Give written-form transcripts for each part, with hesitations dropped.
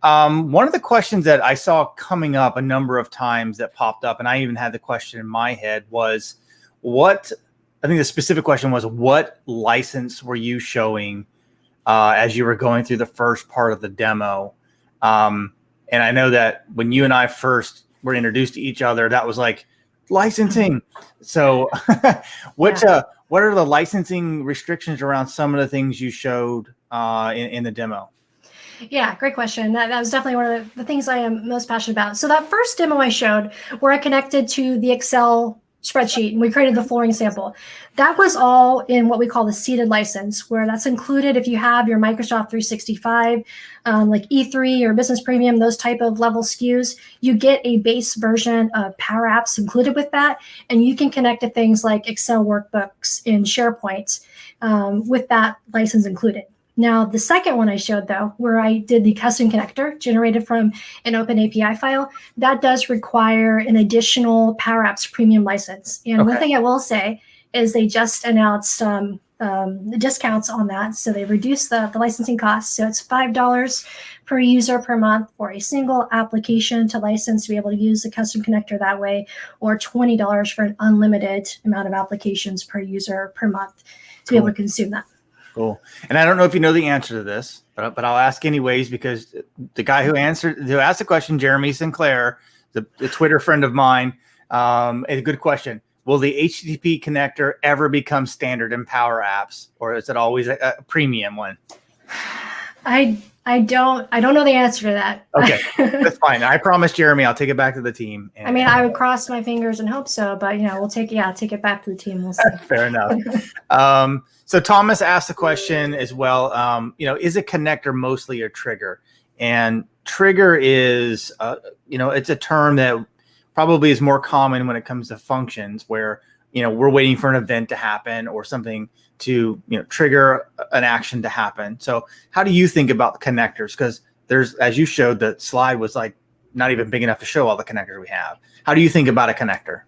One of the questions that I saw coming up a number of times that popped up, and I even had the question in my head, was I think the specific question was, what license were you showing as you were going through the first part of the demo? And I know that when you and I first were introduced to each other, that was like licensing. So what are the licensing restrictions around some of the things you showed in the demo? Yeah, great question. That was definitely one of the things I am most passionate about. So that first demo I showed, where I connected to the Excel spreadsheet and we created the flooring sample, that was all in what we call the seeded license, where that's included if you have your Microsoft 365, like E3 or Business Premium, those type of level SKUs, you get a base version of Power Apps included with that, and you can connect to things like Excel workbooks in SharePoint with that license included. Now, the second one I showed, though, where I did the custom connector generated from an OpenAPI file, that does require an additional Power Apps premium license. And one thing I will say is they just announced the discounts on that. So they reduced the licensing costs. So it's $5 per user per month for a single application to license to be able to use the custom connector that way, or $20 for an unlimited amount of applications per user per month to be able to consume that. Cool. And I don't know if you know the answer to this, but I'll ask anyways, because the guy who asked the question, Jeremy Sinclair, the Twitter friend of mine, a good question. Will the HTTP connector ever become standard in Power Apps, or is it always a premium one? I don't know the answer to that. Okay, that's fine. I promise Jeremy I'll take it back to the team. I mean, I would cross my fingers and hope so, but we'll take it back to the team. We'll see. Fair enough. So Thomas asked the question as well. Is a connector mostly a trigger? And trigger is, it's a term that probably is more common when it comes to functions where, we're waiting for an event to happen or something to, trigger an action to happen. So how do you think about the connectors? Because there's, as you showed, the slide was like not even big enough to show all the connectors we have. How do you think about a connector?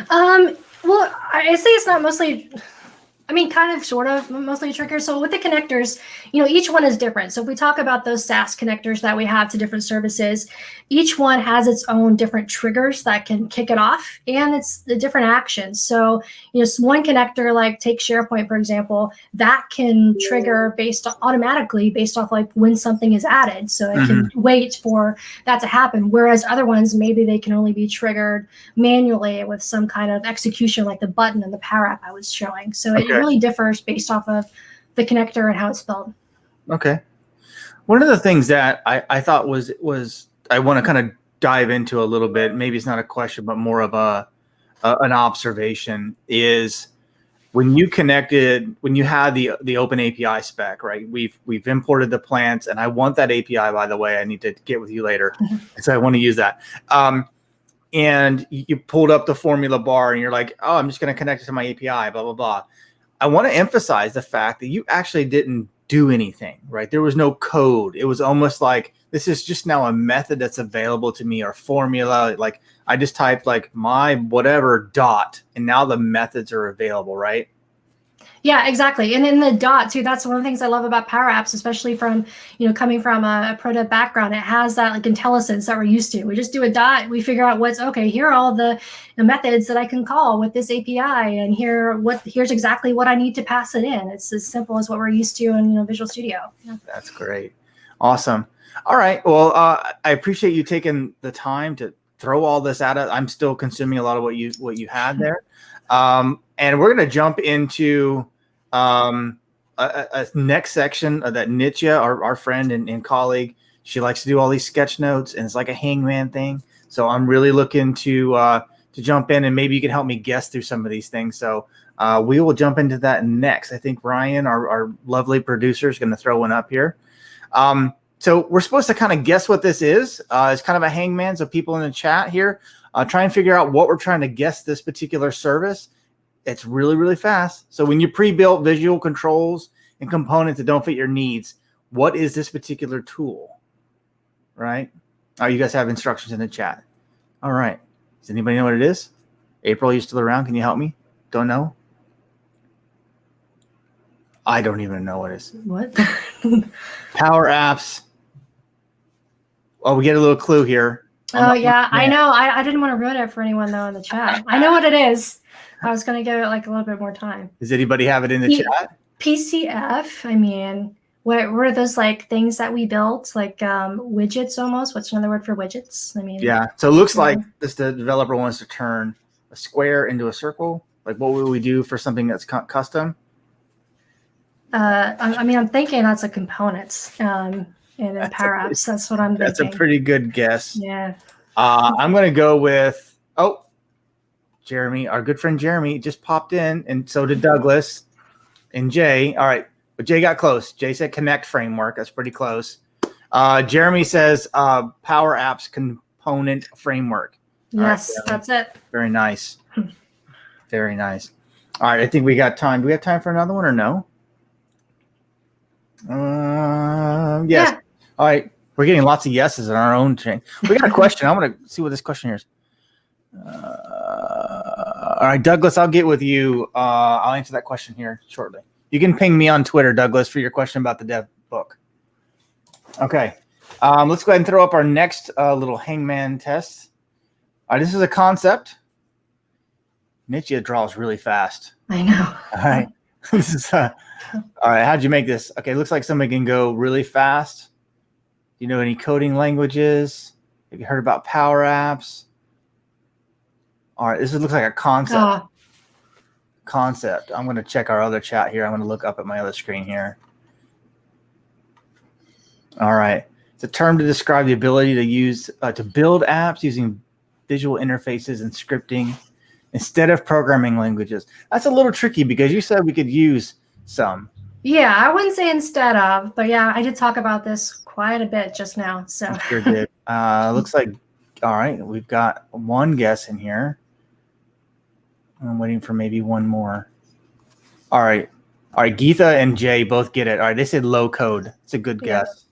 Well, I say it's not mostly, kind of, sort of, mostly a trigger. So with the connectors, each one is different. So if we talk about those SaaS connectors that we have to different services, each one has its own different triggers that can kick it off, and it's the different actions. So, one connector, like take SharePoint, for example, that can trigger automatically based off like when something is added. So it can wait for that to happen. Whereas other ones, maybe they can only be triggered manually with some kind of execution, like the button in the Power App I was showing. So it really differs based off of the connector and how it's spelled. Okay. One of the things that I thought was I want to kind of dive into a little bit, maybe it's not a question, but more of an observation, is when you had the OpenAPI spec, right? We've imported the plants, and I want that API, by the way. I need to get with you later. So I want to use that. And you pulled up the formula bar and you're like, oh, I'm just going to connect it to my API, blah, blah, blah. I want to emphasize the fact that you actually didn't do anything, right? There was no code. It was almost like, this is just now a method that's available to me, or formula. Like I just typed like my whatever dot, and now the methods are available, right? Yeah, exactly. And in the dot too, that's one of the things I love about Power Apps, especially from, coming from a pro dev background. It has that like IntelliSense that we're used to. We just do a dot, we figure out here are all the methods that I can call with this API, and here's exactly what I need to pass it in. It's as simple as what we're used to in Visual Studio. Yeah. That's great. Awesome. All right. Well, I appreciate you taking the time to throw all this at it. I'm still consuming a lot of what you had there. And we're going to jump into a next section that Nitya, our friend and colleague, she likes to do all these sketch notes, and it's like a hangman thing. So I'm really looking to jump in, and maybe you can help me guess through some of these things. So we will jump into that next. I think Ryan, our lovely producer, is going to throw one up here. So we're supposed to kind of guess what this is. It's kind of a hangman. So people in the chat here, try and figure out what we're trying to guess this particular service. It's really, really fast. So when you pre-built visual controls and components that don't fit your needs, what is this particular tool, right? Oh, you guys have instructions in the chat. All right. Does anybody know what it is? April, you still around? Can you help me? Don't know? I don't even know what it is. What? Power Apps Oh, we get a little clue here. Oh, yeah, I know. I didn't want to ruin it for anyone, though, in the chat. I know what it is. I was going to give it like a little bit more time. Does anybody have it in the chat? PCF, I mean, what are those like things that we built, like widgets almost? What's another word for widgets? I mean, yeah. So it looks like the developer wants to turn a square into a circle. Like, what would we do for something that's custom? I mean, I'm thinking that's a component. And in Power Apps, that's what I'm thinking. That's a pretty good guess. Yeah. I'm going to go with, Jeremy, our good friend Jeremy just popped in, and so did Douglas and Jay. All right, but Jay got close. Jay said Connect framework. That's pretty close. Jeremy says Power Apps component framework. Yes, that's it. Very nice. Very nice. All right, I think we got time. Do we have time for another one or no? Yes. Yeah. All right. We're getting lots of yeses in our own chain. We got a question. I want to see what this question here is. All right, Douglas, I'll get with you. I'll answer that question here shortly. You can ping me on Twitter, Douglas, for your question about the dev book. Okay. Let's go ahead and throw up our next little hangman test. All right, this is a concept. Nietzsche draws really fast. I know. All right. This is all right. How'd you make this? Okay, looks like somebody can go really fast. Do you know any coding languages? Have you heard about Power Apps? All right, this looks like a concept. Concept. I'm going to check our other chat here. I'm going to look up at my other screen here. All right. It's a term to describe the ability to use to build apps using visual interfaces and scripting instead of programming languages. That's a little tricky because you said we could use some. Yeah, I wouldn't say instead of, but yeah, I did talk about this quite a bit just now. So you sure did. Looks like, all right, we've got one guess in here. I'm waiting for maybe one more. All right. All right, Geetha and Jay both get it. All right, they said low code. It's a good guess.